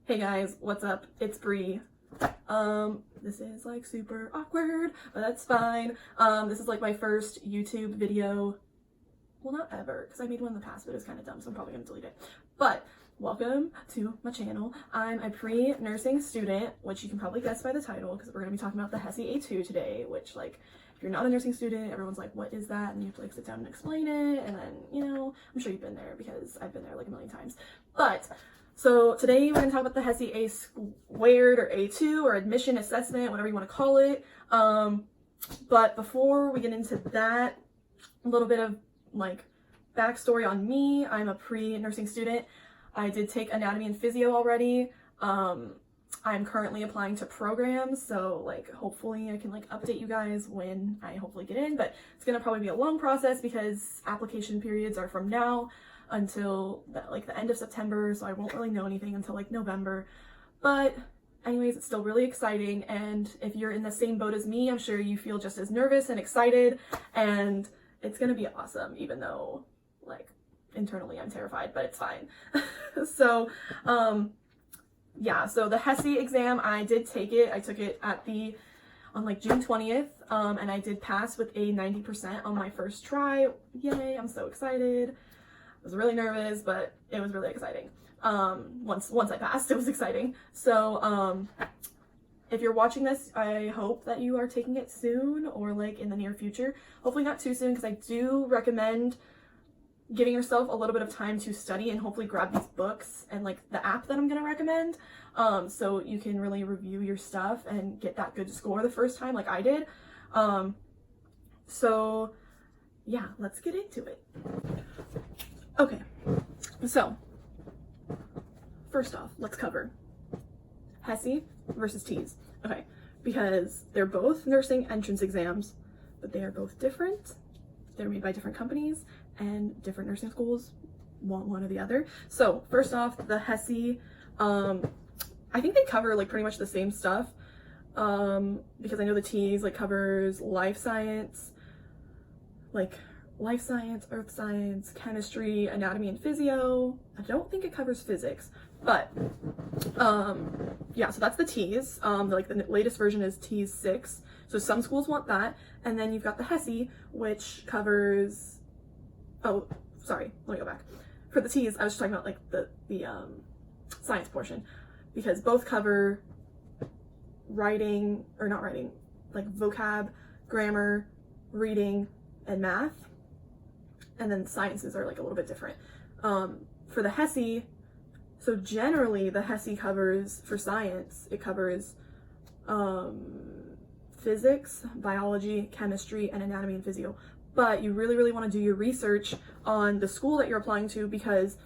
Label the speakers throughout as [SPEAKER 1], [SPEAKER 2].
[SPEAKER 1] Hey guys, what's up? It's Bree. This is like super awkward, but that's fine. This is like my first YouTube video. Well, not ever, because I made one in the past, but it was kind of dumb, so I'm probably gonna delete it. But welcome to my channel. I'm a pre-nursing student, which you can probably guess by the title, because we're gonna be talking about the HESI A2 today, which, like, if you're not a nursing student, everyone's like, what is that? And you have to like sit down and explain it, and then, you know, I'm sure you've been there because I've been there like a million times. But so today we're going to talk about the HESI A2 or A2 or admission assessment, whatever you want to call it. But before we get into that, a little bit of like backstory on me. I'm a pre-nursing student. I did take anatomy and physio already. I'm currently applying to programs, so like hopefully I can like update you guys when I hopefully get in, but it's gonna probably be a long process because application periods are from now until the end of September, so I won't really know anything until like November. But anyways, it's still really exciting, and if you're in the same boat as me, I'm sure you feel just as nervous and excited, and it's gonna be awesome, even though like internally I'm terrified, but it's fine. So yeah, so the HESI exam, I did take it. I took it on like June 20th, and I did pass with a 90% on my first try. Yay, I'm so excited. I was really nervous, but it was really exciting. Once I passed, it was exciting. So if you're watching this, I hope that you are taking it soon or like in the near future. Hopefully not too soon, because I do recommend giving yourself a little bit of time to study and hopefully grab these books and like the app that I'm going to recommend, so you can really review your stuff and get that good score the first time like I did. So yeah, let's get into it. Okay, so first off, let's cover HESI versus TEAS. Okay, because they're both nursing entrance exams, but they are both different. They're made by different companies, and different nursing schools want one or the other. So first off, the HESI, I think they cover like pretty much the same stuff, because I know the TEAS like covers life science, earth science, chemistry, anatomy, and physio. I don't think it covers physics, but yeah, so that's the TEAS. Like the latest version is TEAS 6. So some schools want that, and then you've got the HESI, which covers, oh, sorry, let me go back. For the TEAS, I was just talking about like the science portion, because both cover writing, or not writing, like vocab, grammar, reading, and math. And then sciences are like a little bit different. For the HESI, so generally the HESI covers, for science, it covers physics, biology, chemistry, and anatomy and physio. But you really, really want to do your research on the school that you're applying to, because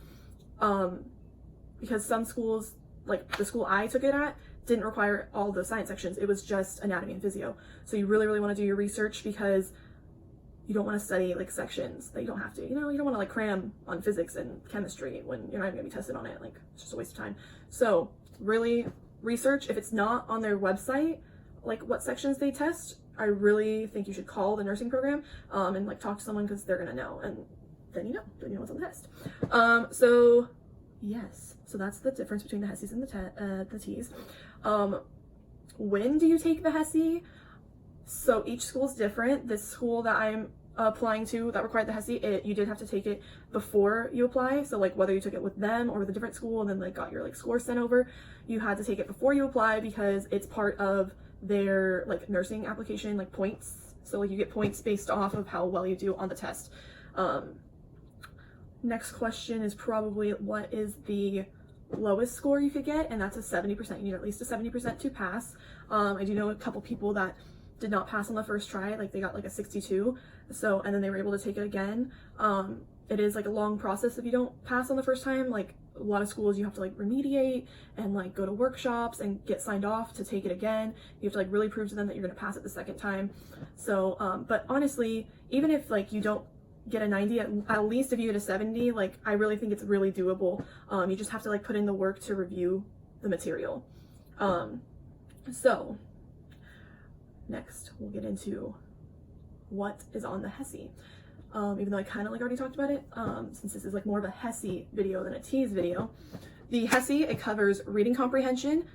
[SPEAKER 1] some schools, like the school I took it at, didn't require all the science sections. It was just anatomy and physio. So you really, really want to do your research, because you don't want to study like sections that you don't have to. You know, you don't want to like cram on physics and chemistry when you're not even gonna be tested on it. Like, it's just a waste of time. So really research. If it's not on their website, like what sections they test, I really think you should call the nursing program and like talk to someone, because they're gonna know, and then you know what's on the test. So yes, so that's the difference between the HESIs and the TEAS. When do you take the HESI? So each school's different. This school that I'm applying to that required the HESI, you did have to take it before you apply. So like whether you took it with them or with a different school and then like got your like score sent over, you had to take it before you apply, because it's part of their like nursing application, like points. So like you get points based off of how well you do on the test. Next question is probably what is the lowest score you could get, and that's a 70%. You need at least a 70% to pass. I do know a couple people that did not pass on the first try, like they got like a 62, so, and then they were able to take it again. It is like a long process if you don't pass on the first time. Like a lot of schools, you have to like remediate and like go to workshops and get signed off to take it again. You have to like really prove to them that you're going to pass it the second time. So but honestly, even if like you don't get a 90, at least if you get a 70, like I really think it's really doable. You just have to like put in the work to review the material. So next we'll get into what is on the HESI. Even though I kind of like already talked about it, since this is like more of a HESI video than a TEAS video. The HESI, it covers reading comprehension,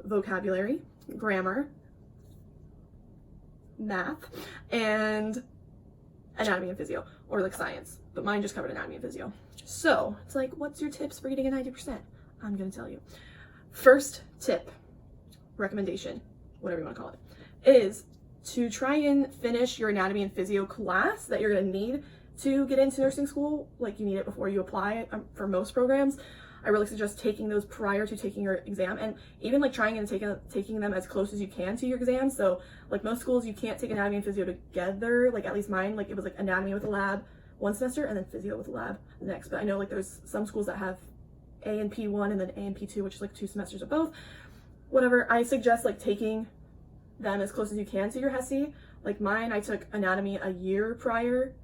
[SPEAKER 1] vocabulary, grammar, math, and anatomy and physio, or like science, but mine just covered anatomy and physio. So it's like, what's your tips for getting a 90%? I'm gonna tell you. First tip, recommendation, whatever you want to call it, is to try and finish your anatomy and physio class that you're gonna need to get into nursing school. Like, you need it before you apply for most programs. I really suggest taking those prior to taking your exam, and even like trying and taking them as close as you can to your exam. So like most schools, you can't take anatomy and physio together. Like at least mine, like it was like anatomy with a lab one semester and then physio with a lab the next. But I know like there's some schools that have A and P1 and then A and P2, which is like 2 semesters of both. Whatever, I suggest like taking them as close as you can to your HESI. Like mine, I took anatomy a year prior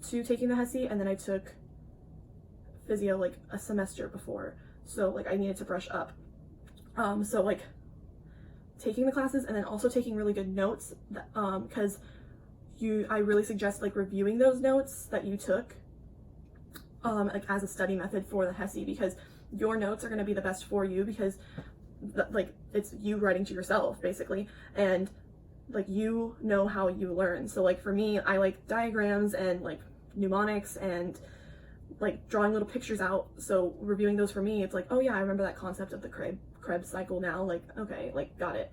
[SPEAKER 1] to taking the HESI, and then I took physio like a semester before, so like I needed to brush up. So like taking the classes and then also taking really good notes, because I really suggest like reviewing those notes that you took like as a study method for the HESI, because your notes are going to be the best for you, because like it's you writing to yourself basically, and like you know how you learn. So like for me, I like diagrams and like mnemonics and like drawing little pictures out. So reviewing those for me, it's like, oh yeah, I remember that concept of the Krebs cycle now. Like, okay, like got it.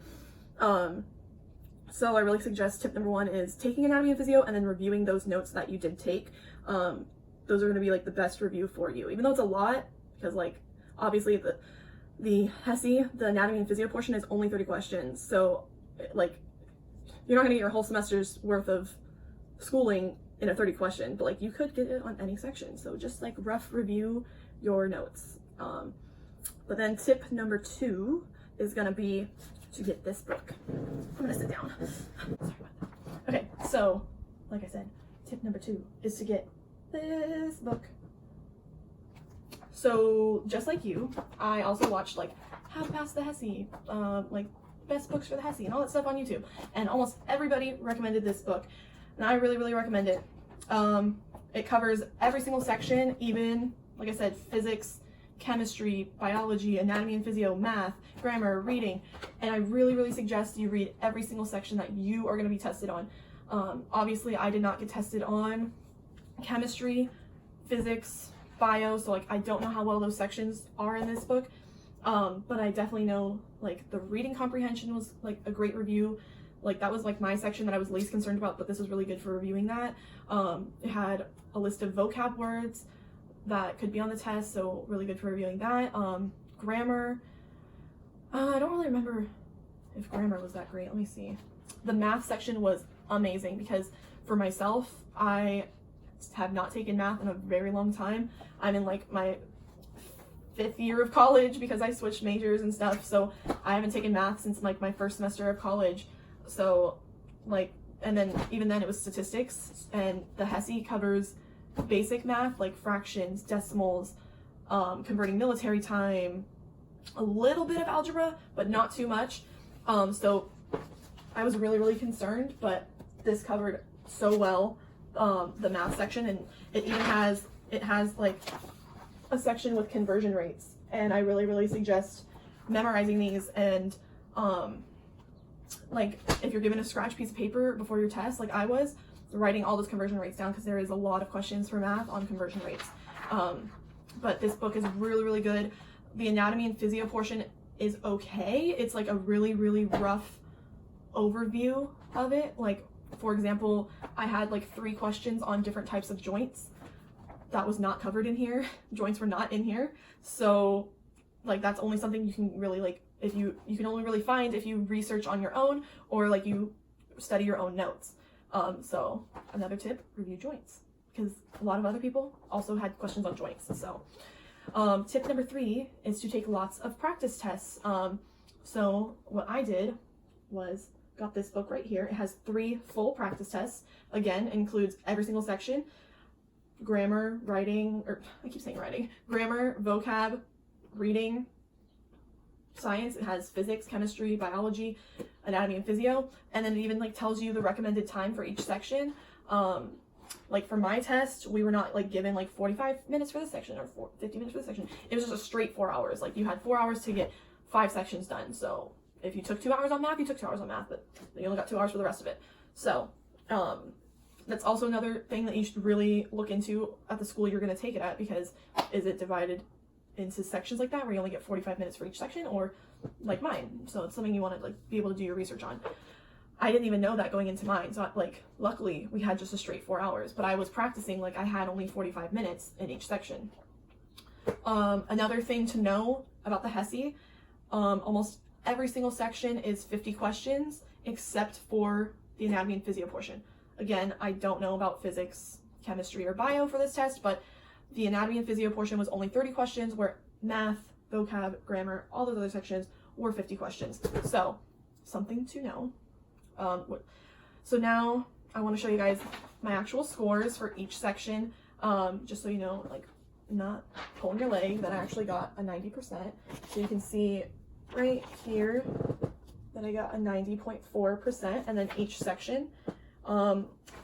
[SPEAKER 1] So I really suggest tip number 1 is taking anatomy and physio and then reviewing those notes that you did take. Those are going to be like the best review for you, even though it's a lot, because like obviously the HESI, the anatomy and physio portion, is only 30 questions. So like you're not going to get your whole semester's worth of schooling in a 30 question, but like you could get it on any section. So just like rough review your notes. But then tip number 2 is gonna be to get this book. I'm gonna sit down. Sorry about that. Okay, so like I said, tip number 2 is to get this book. So just like you, I also watched like how to pass the HESI, like best books for the HESI and all that stuff on YouTube, and almost everybody recommended this book. And I really, really recommend it. It covers every single section, even, like I said, physics, chemistry, biology, anatomy and physio, math, grammar, reading. And I really, really suggest you read every single section that you are going to be tested on. Obviously, I did not get tested on chemistry, physics, bio, so like I don't know how well those sections are in this book. But I definitely know like the reading comprehension was like a great review. Like that was like my section that I was least concerned about, but this was really good for reviewing that. It had a list of vocab words that could be on the test, so really good for reviewing that. Grammar, I don't really remember if grammar was that great. Let me see. The math section was amazing, because for myself, I have not taken math in a very long time. I'm in like my 5th year of college because I switched majors and stuff, so I haven't taken math since like my first semester of college. So like, and then even then it was statistics, and the HESI covers basic math like fractions, decimals, converting military time, a little bit of algebra, but not too much. So I was really, really concerned, but this covered so well the math section, and it has like a section with conversion rates, and I really, really suggest memorizing these. And like if you're given a scratch piece of paper before your test, like I was, writing all those conversion rates down, because there is a lot of questions for math on conversion rates. But this book is really, really good. The anatomy and physio portion is okay. It's like a really, really rough overview of it. Like for example, I had like 3 questions on different types of joints. That was not covered in here. Joints were not in here. So like that's only something you can really like, if you can only really find if you research on your own, or like you study your own notes. So another tip, review joints, because a lot of other people also had questions on joints. So tip number 3 is to take lots of practice tests. So what I did was got this book right here. It has 3 full practice tests. Again, includes every single section: grammar, writing, or I keep saying writing, grammar, vocab, reading, science. It has physics, chemistry, biology, anatomy and physio, and then it even like tells you the recommended time for each section. like for my test, we were not like given like 45 minutes for this section or 50 minutes for this section. It was just a straight 4 hours. Like you had 4 hours to get 5 sections done. So if you took 2 hours on math, you took 2 hours on math, but you only got 2 hours for the rest of it. So that's also another thing that you should really look into at the school you're going to take it at, because is it divided into sections like that where you only get 45 minutes for each section, or like mine? So it's something you want to like be able to do your research on. I didn't even know that going into mine. So like luckily we had just a straight 4 hours, but I was practicing like I had only 45 minutes in each section. Another thing to know about the HESI, almost every single section is 50 questions except for the anatomy and physio portion. Again, I don't know about physics, chemistry, or bio for this test, but the anatomy and physio portion was only 30 questions, where math, vocab, grammar, all those other sections were 50 questions. So something to know. So now I want to show you guys my actual scores for each section, just so you know, like, not pulling your leg, that I actually got a 90%. So you can see right here that I got a 90.4%, and then each section,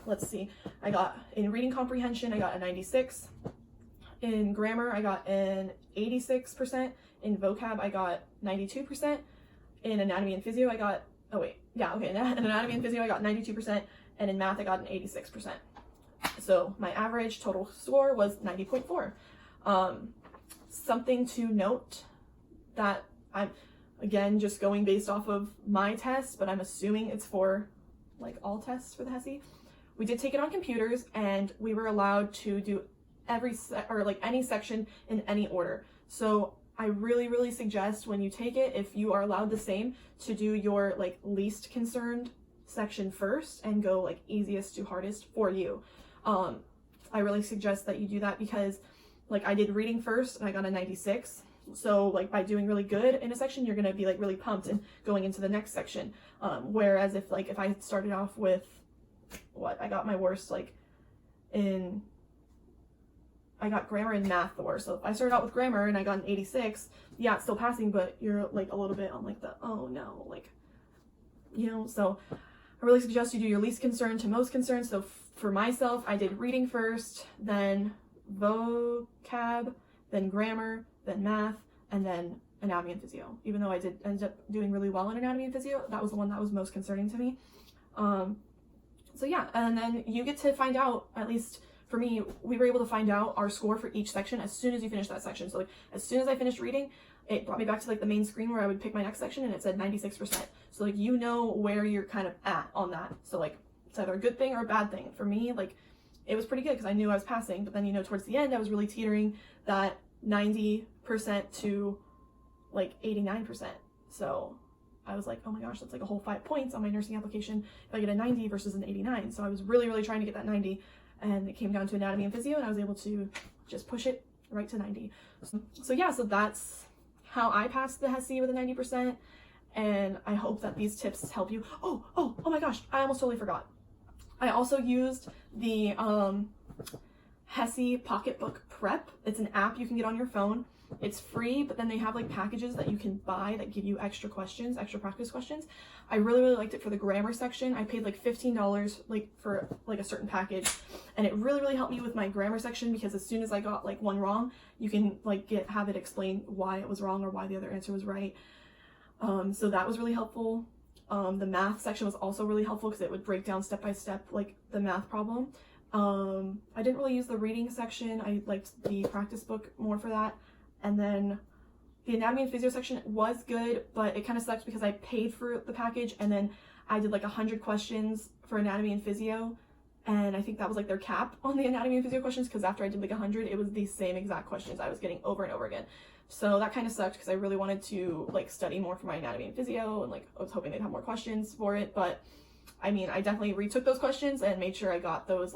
[SPEAKER 1] let's see, I got in reading comprehension, I got a 96. In grammar, I got an 86%. In vocab, I got 92%. In anatomy and physio, I got, in anatomy and physio, I got 92%. And in math, I got an 86%. So my average total score was 90.4. Something to note that I'm, again, just going based off of my test, but I'm assuming it's for like all tests for the HESI. We did take it on computers, and we were allowed to do any section in any order. So I really suggest when you take it, if you are allowed the same, to do your like least concerned section first and go like easiest to hardest for you. I really suggest that you do that, because like I did reading first and I got a 96. So like by doing really good in a section, you're gonna be like really pumped and going into the next section. Whereas if I started off with I got my worst I got grammar and math the worst. So if I started out with grammar and I got an 86, yeah, it's still passing, but you're like a little bit on like the, oh no, like, you know. So I really suggest you do your least concern to most concerned. So for myself, I did reading first, then vocab, then grammar, then math, and then anatomy and physio. Even though I did end up doing really well in anatomy and physio, that was the one that was most concerning to me. So yeah, and then you get to find out, at least for me, we were able to find out our score for each section as soon as you finish that section. So like as soon as I finished reading, it brought me back to like the main screen where I would pick my next section, and it said 96%. So like you know where you're kind of at on that. So like it's either a good thing or a bad thing. For me, like it was pretty good because I knew I was passing, but then, you know, towards the end I was really teetering that 90% to like 89%. So I was like, oh my gosh, that's like a whole 5 points on my nursing application if I get a 90 versus an 89. So I was really trying to get that 90, and it came down to anatomy and physio, and I was able to just push it right to 90. So yeah, so that's how I passed the HESI with a 90%, and I hope that these tips help you. Oh my gosh, I almost totally forgot. I also used the HESI Pocketbook Prep. It's an app you can get on your phone. It's free, but then they have like packages that you can buy that give you extra questions, extra practice questions. I really liked it for the grammar section. I paid like $15 like for like a certain package, and it really helped me with my grammar section, because as soon as I got like one wrong, you can like have it explain why it was wrong or why the other answer was right. So that was really helpful. The math section was also really helpful because it would break down step by step like the math problem. I didn't really use the reading section. I liked the practice book more for that. And then the anatomy and physio section was good, but it kind of sucked because I paid for the package, and then I did like 100 questions for anatomy and physio, and I think that was like their cap on the anatomy and physio questions, because after I did like 100, it was the same exact questions I was getting over and over again. So that kind of sucked, because I really wanted to like study more for my anatomy and physio, and like I was hoping they'd have more questions for it. But I mean, I definitely retook those questions and made sure I got those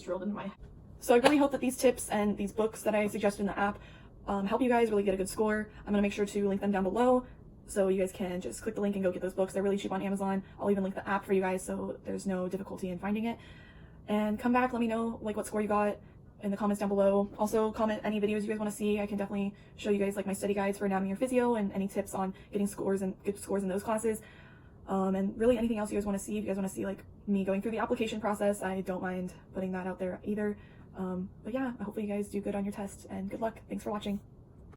[SPEAKER 1] drilled into my head. So I really hope that these tips and these books that I suggested in the app help you guys really get a good score. I'm gonna make sure to link them down below, so you guys can just click the link and go get those books. They're really cheap on Amazon. I'll even link the app for you guys, so there's no difficulty in finding it. And come back, let me know like what score you got in the comments down below. Also comment any videos you guys want to see. I can definitely show you guys like my study guides for anatomy or physio, and any tips on getting scores and good scores in those classes. And really anything else you guys want to see. If you guys want to see like me going through the application process, I don't mind putting that out there either. But yeah, hopefully you guys do good on your test, and good luck. Thanks for watching.